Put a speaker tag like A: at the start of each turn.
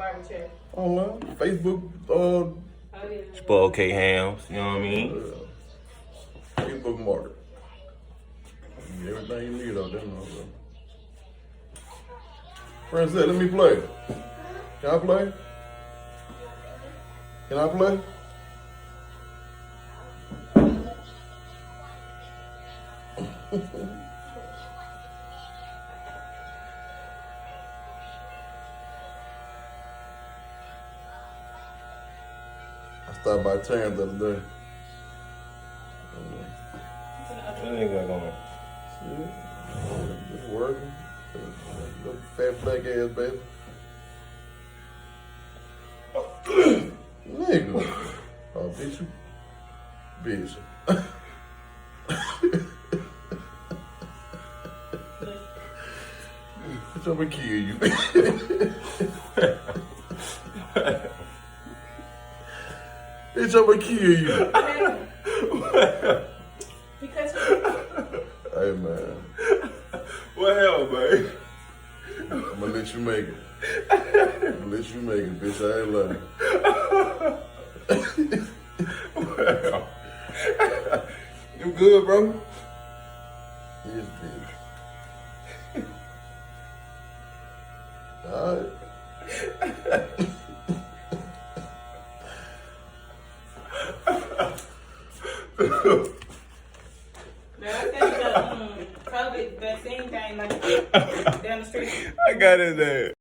A: barber chair?
B: Online, Facebook,
A: Oh, yeah.
C: Spoiled K Hams, you know what I mean?
B: Facebook market. Everything you need out there, bro. Princess, let me play. Can I play? Can I play? I stopped by Terrence the other day.
C: That nigga going.
B: Just working. Little fat black ass baby. Nigga. Oh, bitch, you. Bitch. Bitch, I'ma kill you. Bitch, I'ma kill you.
A: Because
B: Hey, man.
C: What hell, babe?
B: I'm gonna let you make it. I'm gonna let you make it, bitch. I ain't lying.
C: Well, you good, bro?
B: Yes, bitch. Alright.
A: now I think the COVID vaccine thing like down the street.
C: I got his ass.